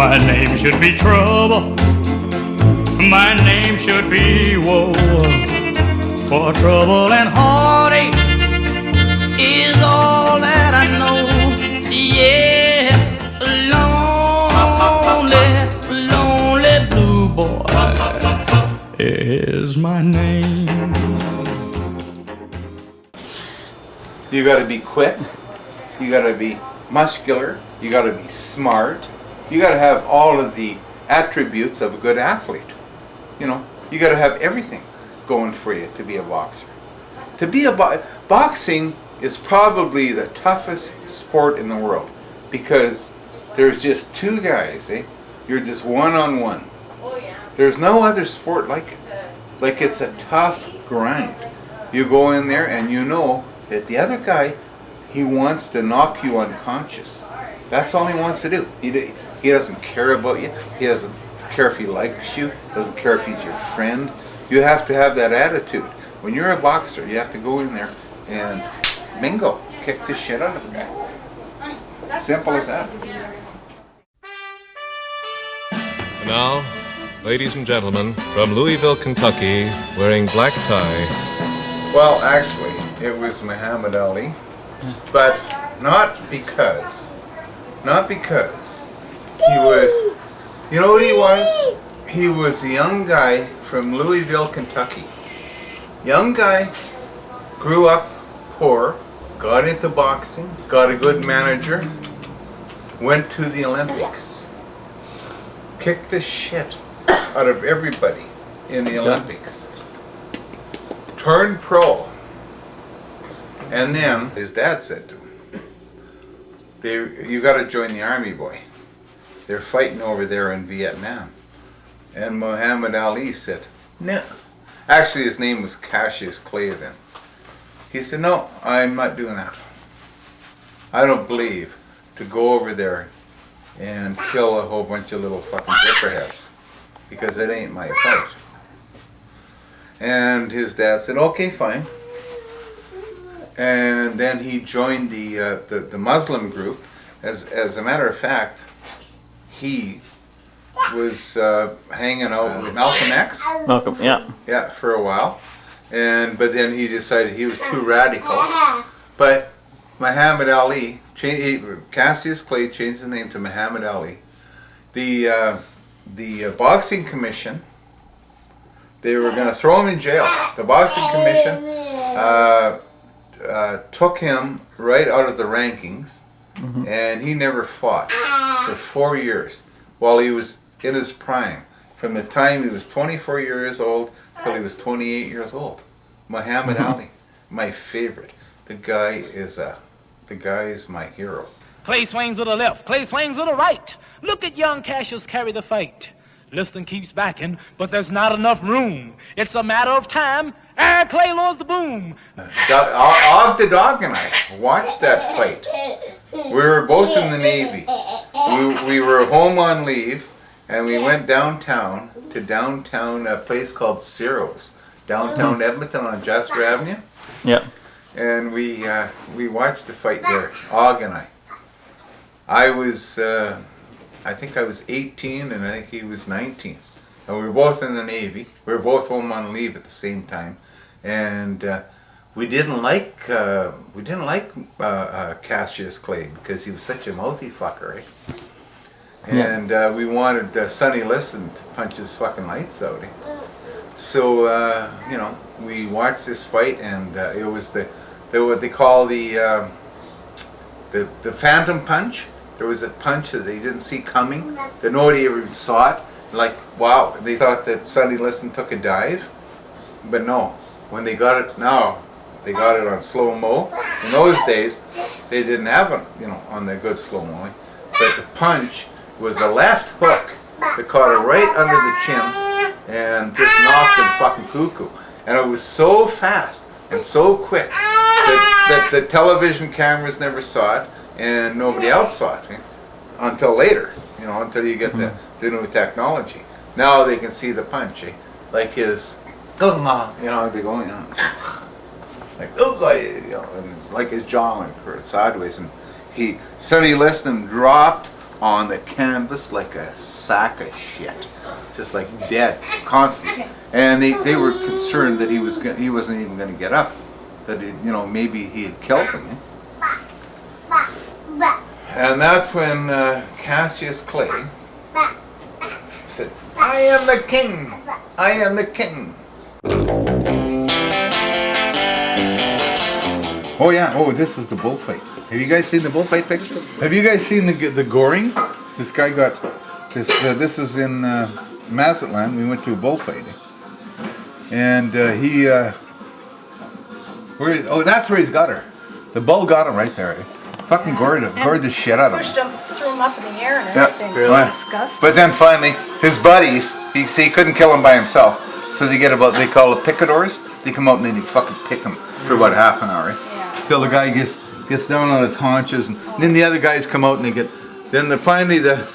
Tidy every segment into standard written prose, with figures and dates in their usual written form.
My name should be trouble. My name should be woe. For trouble and heartache is all that I know. Yes, lonely, lonely blue boy is my name. You gotta be quick, you gotta be muscular, you gotta be smart, you gotta have all of the attributes of a good athlete. You know, you gotta have everything going for you to be a boxer. To be boxing is probably the toughest sport in the world because there's just two guys, eh? You're just one-on-one. There's no other sport like it. Like, it's a tough grind. You go in there and you know that the other guy, he wants to knock you unconscious. That's all he wants to do. He doesn't care about you. He doesn't care if he likes you. Doesn't care if he's your friend. You have to have that attitude. When you're a boxer, you have to go in there and bingo, kick the shit out of the guy. Simple as that. Now, ladies and gentlemen, from Louisville, Kentucky, wearing black tie. Well, actually, it was Muhammad Ali, but not because he was, you know what he was? He was a young guy from Louisville, Kentucky. Young guy, grew up poor, got into boxing, got a good manager, went to the Olympics, kicked the shit out of everybody in the Olympics, turned pro, and then his dad said to him, you got to join the army, boy. They're fighting over there in Vietnam. And Muhammad Ali said, no. Actually, his name was Cassius Clay then. He said, no, I'm not doing that. I don't believe to go over there and kill a whole bunch of little fucking dipperheads because it ain't my fight. And his dad said, okay, fine. And then he joined the Muslim group. As a matter of fact, he was hanging out with Malcolm X. Malcolm, yeah. Yeah, for a while. But then he decided he was too radical. But Muhammad Ali, Cassius Clay changed the name to Muhammad Ali. The boxing commission, they were going to throw him in jail. The boxing commission took him right out of the rankings, and he never fought for 4 years while he was in his prime. From the time he was 24 years old till he was 28 years old. Muhammad Ali, my favorite. The guy is my hero. Clay swings with the left, Clay swings with the right. Look at young Cassius carry the fight. Liston keeps backing, but there's not enough room. It's a matter of time, and Clay lures the boom. Og the Dog and I watched that fight. We were both in the Navy. We were home on leave, and we went downtown to a place called Ciro's, downtown Edmonton on Jasper Avenue. Yeah. And we watched the fight there, Og and I. I think I was 18 and I think he was 19. And we were both in the Navy. We were both home on leave at the same time. And we didn't like Cassius Clay because he was such a mouthy fucker, eh? And we wanted Sonny Liston to punch his fucking lights out, eh? So, we watched this fight, and it was what they call the phantom punch. There was a punch that they didn't see coming, that nobody ever saw it. Like, wow, they thought that Sonny Liston took a dive, but no. When they got it now, they got it on slow-mo. In those days, they didn't have it, on the good slow-mo. But the punch was a left hook that caught her right under the chin and just knocked him fucking cuckoo. And it was so fast and so quick that the television cameras never saw it and nobody else saw it until later, until you get the new technology. Now they can see the punch, like his, they go, like, and it's like his jaw went sideways, and Sonny Liston dropped on the canvas like a sack of shit, just like dead, constantly. And they were concerned that he wasn't even going to get up, that maybe he had killed him. And that's when Cassius Clay said, "I am the king. I am the king." Oh yeah. Oh, this is the bullfight. Have you guys seen the bullfight pictures? Have you guys seen the goring? This guy got this. This was in Mazatlan. We went to a bullfight, and he. That's where he's got her. The bull got him right there. Fucking gored the shit out of him. Pushed him, threw him up in the air and everything. Yeah. It was disgusting. But then finally, his buddies, he couldn't kill him by himself, so they they call it picadors. They come out and they fucking pick him for about half an hour, right? Yeah. Till the guy gets down on his haunches, and then the other guys come out and they get. Then finally the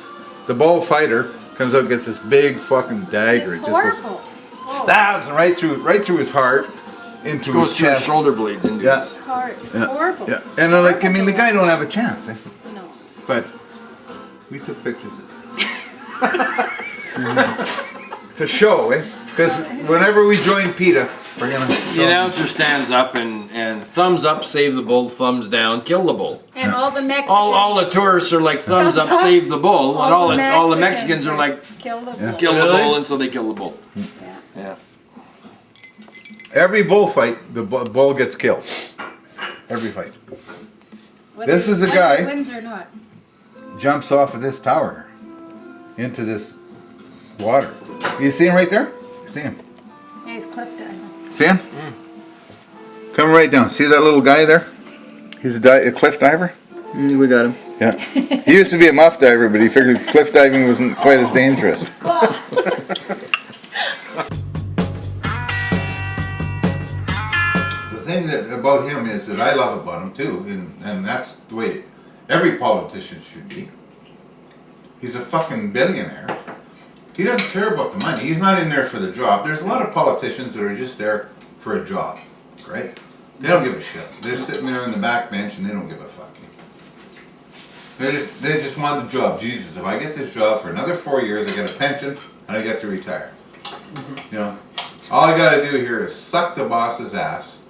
bullfighter comes out and gets this big fucking dagger. It's It just horrible. stabs him right through his heart, into Goes his through his chest. shoulder blades into Yeah. his. Hard. It's Yeah. horrible. Yeah, and the guy don't have a chance. No. But we took pictures of it. To show, because whenever we join PETA, we're gonna. The announcer stands up and thumbs up, save the bull, thumbs down, kill the bull. And all the Mexicans. All the tourists are like thumbs up, save the bull, and all the Mexicans are like kill the bull. kill the bull, and so they kill the bull. Yeah. Yeah. Every bullfight, the bull gets killed. Every fight. This is a whether guy- he wins or not. Jumps off of this tower into this water. You see him right there? See him? Yeah, he's cliff diving. See him? Come right down. See that little guy there? He's a cliff diver. We got him. Yeah. He used to be a muff diver, but he figured cliff diving wasn't quite as dangerous. The thing about him is that I love about him too, and that's the way every politician should be. He's a fucking billionaire. He doesn't care about the money. He's not in there for the job. There's a lot of politicians that are just there for a job, right? They don't give a shit. They're sitting there in the back bench and they don't give a fuck. They just want the job. Jesus, if I get this job for another 4 years, I get a pension and I get to retire. You know, all I got to do here is suck the boss's ass,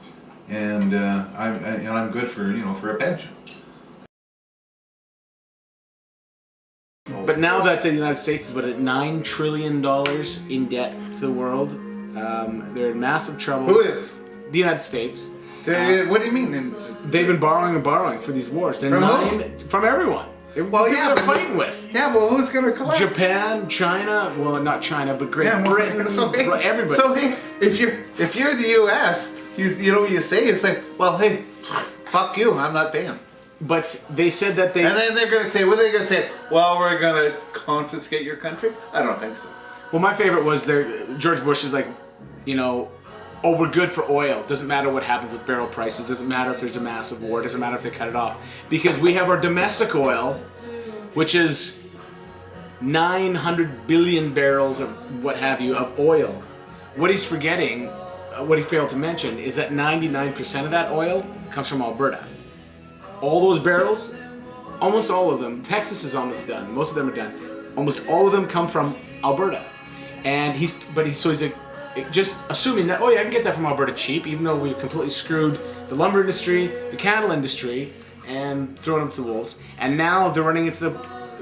and I'm good for for a pension. But now that the United States is at $9 trillion in debt to the world, they're in massive trouble. Who is? The United States. What do you mean? They've been borrowing and borrowing for these wars. They're From who? from everyone. Well, yeah, they're but fighting with. Yeah, well, who's gonna collect? Japan, China, well, not China, but Great Britain, everybody. So hey, if you're the U.S., you know what you say? You say, well, hey, fuck you, I'm not paying. But they said that they. And then they're gonna say, what are they gonna say? Well, we're gonna confiscate your country? I don't think so. Well, my favorite was George Bush is like, oh, we're good for oil. Doesn't matter what happens with barrel prices. Doesn't matter if there's a massive war. Doesn't matter if they cut it off. Because we have our domestic oil, which is 900 billion barrels of what have you of oil. What he's forgetting, what he failed to mention, is that 99% of that oil comes from Alberta. All those barrels, almost all of them, Texas is almost done. Most of them are done. Almost all of them come from Alberta. And he's just assuming that, oh yeah, I can get that from Alberta cheap, even though we've completely screwed the lumber industry, the cattle industry, and thrown them to the wolves. And now they're running into the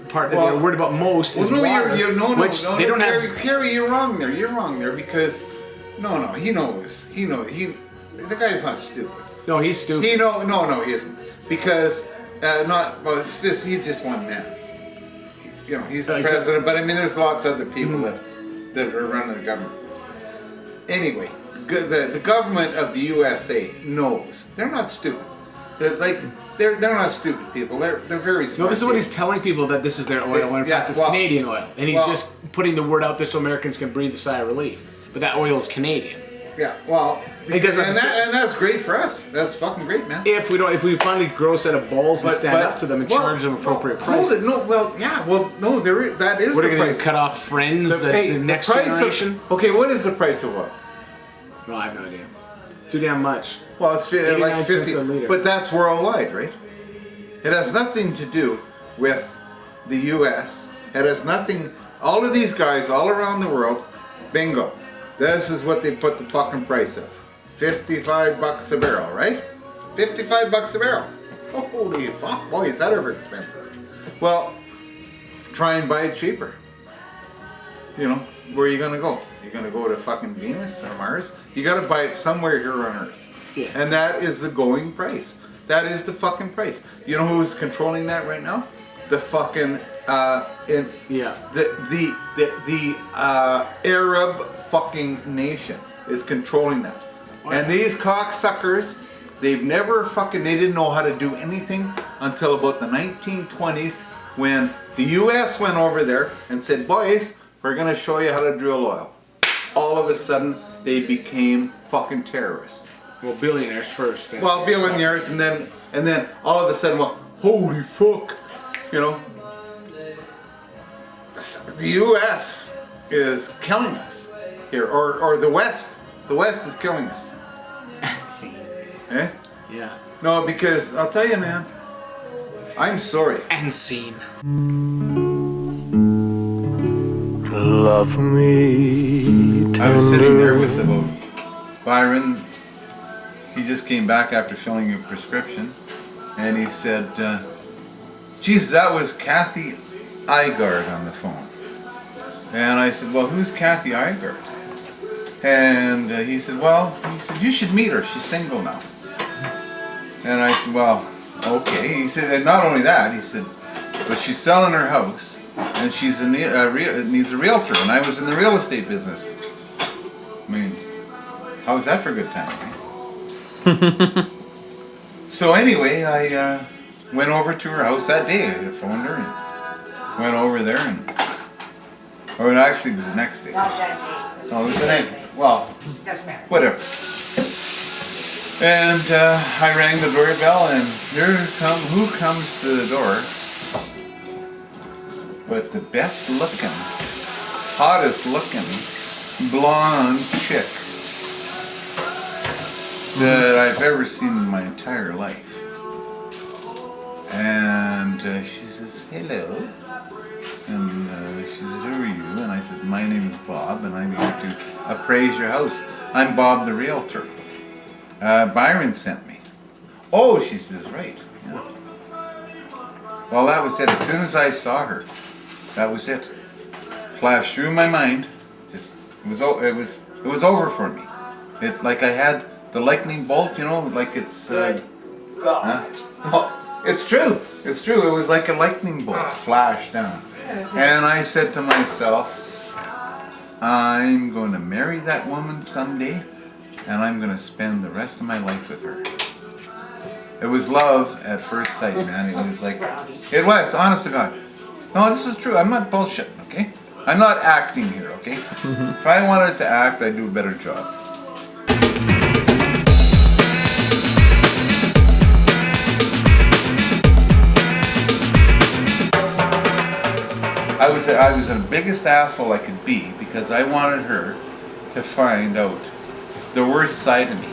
part that they're worried about most is water, which they don't have. Kerry, you're wrong there. You're wrong there because he knows. The guy's not stupid. No, he's stupid. He isn't. Because he's just one man. He's the president, but I mean, there's lots of other people that are running the government. Anyway, the government of the USA knows. They're not stupid. They're not stupid people. They're very smart. No, this is what he's telling people, that this is their oil, when in fact it's Canadian oil. And he's just putting the word out there so Americans can breathe a sigh of relief. But that oil is Canadian. Yeah, well, and that's great for us. That's fucking great, man. If we finally grow a set of balls and stand up to them and charge them appropriate prices. That is. What the are going price. to cut off friends? The next generation? Okay, what is the price of oil? No, I have no idea. Too damn much. Well, it's like 50, a liter. but that's worldwide, right? It has nothing to do with the U.S. It has nothing. All of these guys all around the world, bingo. This is what they put the fucking price of. $55 a barrel, right? $55 a barrel. Holy fuck, boy, is that ever expensive. Well, try and buy it cheaper. You know, where are you gonna go? You're gonna go to fucking Venus or Mars? You gotta buy it somewhere here on Earth. Yeah. And that is the going price. That is the fucking price. You know who's controlling that right now? The fucking the Arab fucking nation is controlling that. And these cocksuckers, they didn't know how to do anything until about the 1920s when the US went over there and said, boys, we're gonna show you how to drill oil. All of a sudden, they became fucking terrorists. Well, billionaires first. Then. Well, billionaires, and then all of a sudden, well, holy fuck, you know. The US is killing us here, or the West. The West is killing us. Eh? Yeah. No, because I'll tell you, man, I'm sorry. And scene. Love me. I was sitting there with about Byron. He just came back after filling a prescription, and he said, "Jesus, that was Cathy Leickner on the phone." And I said, "Well, who's Cathy Leickner?" And he said, "You should meet her. She's single now." And I said, "Well, okay." He said, and not only that, he said, but she's selling her house, and she's needs a realtor, and I was in the real estate business. I mean, how was that for a good time? Eh? So anyway, I went over to her house that day. I phoned her and went over there, or it actually was the next day. Not that day. No, it was the next day. Well, Doesn't matter. whatever. And I rang the doorbell, and who comes to the door but the best looking, hottest looking, blonde chick that I've ever seen in my entire life. And she says, "Hello." And she said, "Who are you?" And I said, "My name is Bob, and I'm here to appraise your house. I'm Bob the realtor. Byron sent me." "Oh," she says, "right. Yeah." Well, that was it. As soon as I saw her, that was it. Flashed through my mind. Just it was over for me. It like I had the lightning bolt, you know, like it's. Good God. Huh? Oh, it's true. It's true. It was like a lightning bolt flashed down. And I said to myself, I'm going to marry that woman someday, and I'm going to spend the rest of my life with her. It was love at first sight, man. It was like, it was, honest to God. No, this is true. I'm not bullshitting, okay? I'm not acting here, okay? If I wanted to act, I'd do a better job. I was the biggest asshole I could be because I wanted her to find out the worst side of me.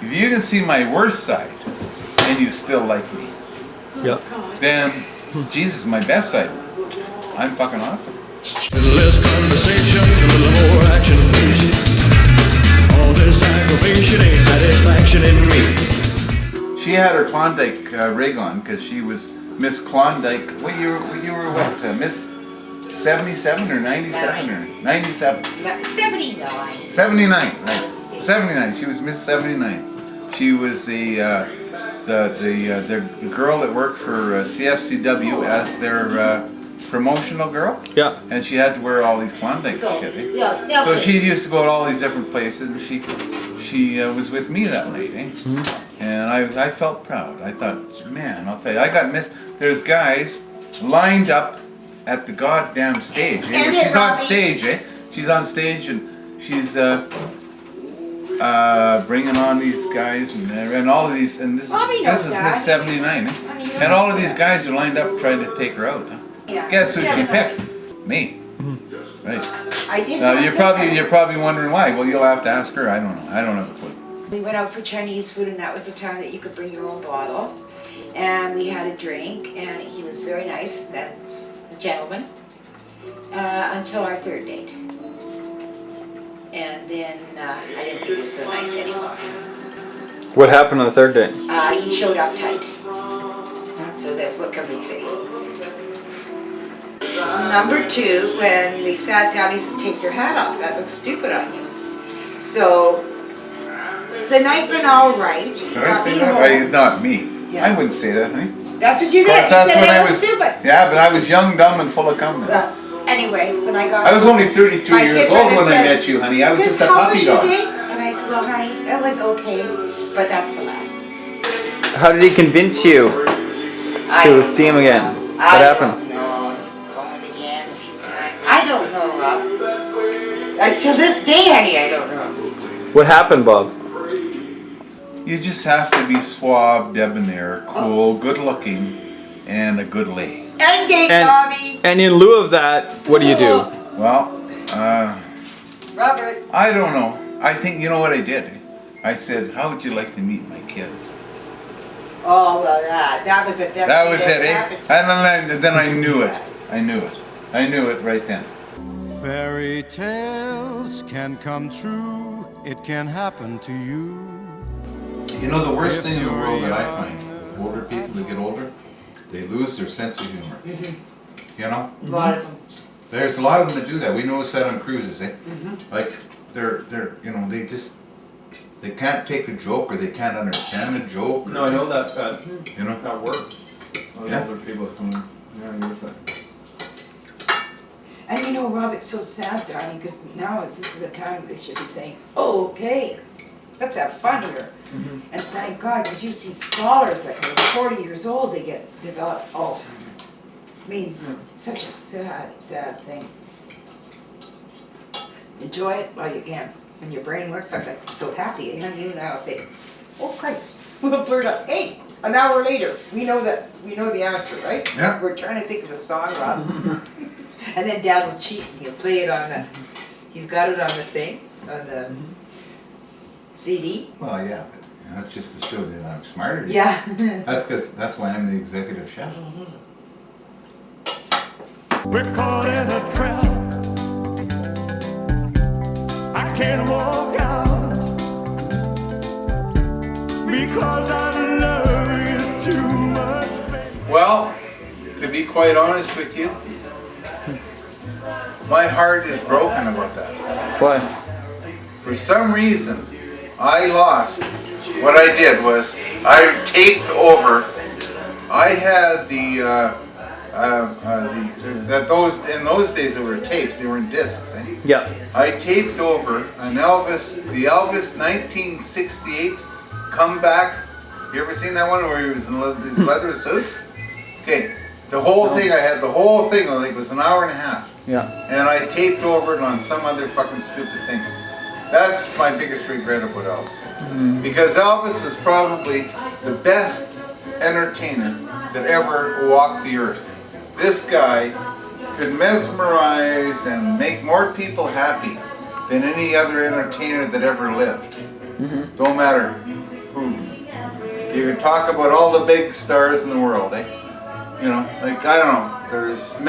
If you can see my worst side and you still like me, Yep. then Jesus, my best side. I'm fucking awesome. Less conversation, a little more action, please. All this aggravation ain't satisfaction in me. She had her Klondike rig on because she was Miss Klondike. What you were what? Miss 77 or 97 or 97? 79. 79, right? 79. She was Miss 79. She was the girl that worked for CFCW as their promotional girl. Yeah. And she had to wear all these Klondike So, shit. Eh? yeah, So okay. she used to go to all these different places, and she was with me that night, eh? And I felt proud. I thought, man, I'll tell you, I got missed. There's guys lined up at the goddamn stage. Eh? And She's on Robbie. stage, eh? She's on stage, and she's bringing on these guys and all of these, and this Robbie is knows Miss that. 79, eh? And all of these guys are lined up trying to take her out. Huh? Yeah. Guess who she 79. picked? Me. Right. I did Now not you're pick probably wondering why. Well, you'll have to ask her. I don't know. I don't have a clue. We went out for Chinese food, and that was the time that you could bring your own bottle. and we had a drink, and he was very nice, that gentleman, until our third date. And then I didn't think he was so nice anymore. What happened on the third date? He showed up tight. So that, what can we say? Number two, when we sat down, he said, take your hat off. That looks stupid on you. So the night went all right. Can I say that? Not me. Yeah. I wouldn't say that, honey. That's what you said. You That's said when they I look was stupid. Yeah, but I was young, dumb, and full of cum. Anyway, when I got I was only 32 my years kid old brother when I said, met you, honey. I was "Sis, just a how was puppy your dog. date?" And I said, well, honey, it was okay, but that's the last. How did he convince you to see him again? What happened? Phone again a few times. I don't know, Rob. Till this day, honey, I don't know. What happened, Bob? You just have to be suave, debonair, cool, good-looking, and a good lay. And gay, Bobby. And in lieu of that, what do you do? Well, Robert. I don't know. I think, you know what I did? I said, how would you like to meet my kids? Oh, well, that was the best That thing was that it, eh? happened to me. And then I knew it. I knew it. I knew it right then. Fairy tales can come true. It can happen to you. You know, the worst thing in the world that I find with older people that get older, they lose their sense of humor. Mm-hmm. You know? A lot of them. There's a lot of them that do that. We notice that on cruises, eh? Like, they're, you know, they can't take a joke or they can't understand a joke. No, I know that, you know? that work. Yeah. Older people come, yeah, use that. And you know, Rob, it's so sad, darling, because now this is the time they should be saying, oh, okay, let's have fun here. And thank God, because you see scholars that are 40 years old, they develop Alzheimer's. I mean, such a sad, sad thing. Enjoy it while you can. When your brain works, I'm like, so happy. And you and I will say, oh Christ, we'll blurt up, hey, an hour later, we know the answer, right? Yeah. We're trying to think of a song, Rob. And then Dad will cheat and he'll play it on he's got it on the thing, on the CD. Well, yeah, but that's just to show that I'm smarter than you. Yeah. That's why I'm the executive chef. We're caught in a trap. I can't walk out because I love you too much, baby. Well, to be quite honest with you, my heart is broken about that. Why? For some reason, I lost. What I did was I taped over. I had in those days they were tapes. They weren't discs. Eh? Yeah. I taped over the Elvis 1968 comeback. You ever seen that one where he was in his leather suit? Okay, the whole thing. I had the whole thing. I think it was an hour and a half. Yeah. And I taped over it on some other fucking stupid thing. That's my biggest regret about Elvis. Because Elvis was probably the best entertainer that ever walked the earth. This guy could mesmerize and make more people happy than any other entertainer that ever lived. Don't matter who. You can talk about all the big stars in the world, eh? You know, like, I don't know, there's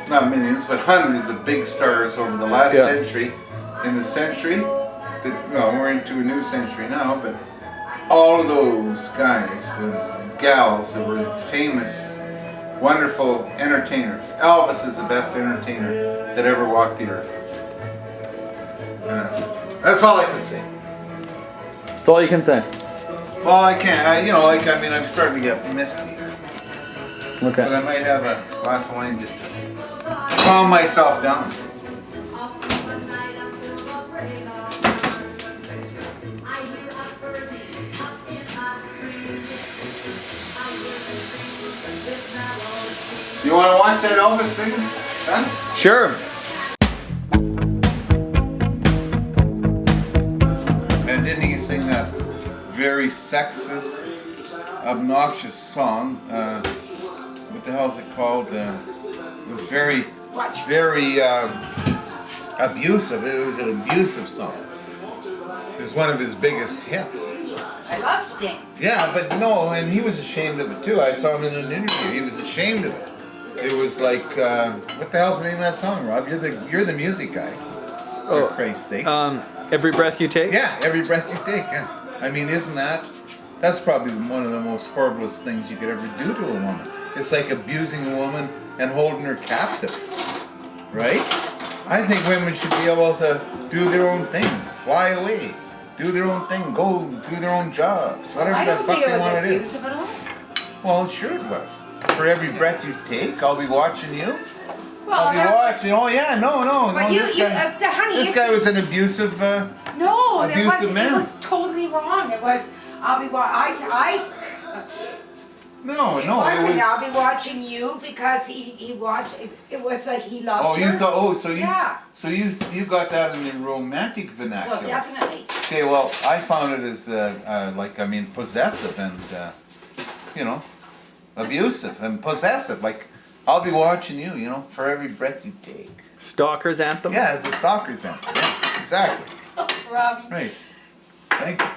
not millions, but hundreds of big stars over the last century. In the century, we're into a new century now, but all of those guys and gals that were famous, wonderful entertainers. Elvis is the best entertainer that ever walked the earth. And that's all I can say. That's all you can say. Well, I can't, I'm starting to get misty. Okay. But I might have a glass of wine just to calm myself down. You want to watch that Elvis thing? Huh? Sure. And didn't he sing that very sexist, obnoxious song? What the hell is it called? It was very abusive. It was an abusive song. It was one of his biggest hits. I love Sting. Yeah, but no, and he was ashamed of it too. I saw him in an interview. He was ashamed of it. It was like, what the hell's the name of that song, Rob? You're the music guy. For Christ's sake. Every Breath You Take? Yeah, Every Breath You Take, yeah. I mean, that's probably one of the most horriblest things you could ever do to a woman. It's like abusing a woman and holding her captive, right? I think women should be able to do their own thing, fly away, do their own thing, go do their own jobs, whatever I the don't fuck think it they was want to do. abusive at all. Well, sure it was. For every breath you take, I'll be watching you. Well, I'll be watching. Oh yeah, no. But honey, This guy was an abusive. No, abusive man. It was totally wrong. It was. I'll be. No, It wasn't. I'll be watching you because he watched. It was like he loved Oh, her. you thought. Oh, so you. Yeah. So you got that in the romantic vernacular. Well, definitely. Okay, well, I found it as possessive and abusive and possessive. Like, I'll be watching you, for every breath you take. Stalker's anthem? Yeah, it's the stalker's anthem. Yeah, exactly. Robbie. Right. Thank you.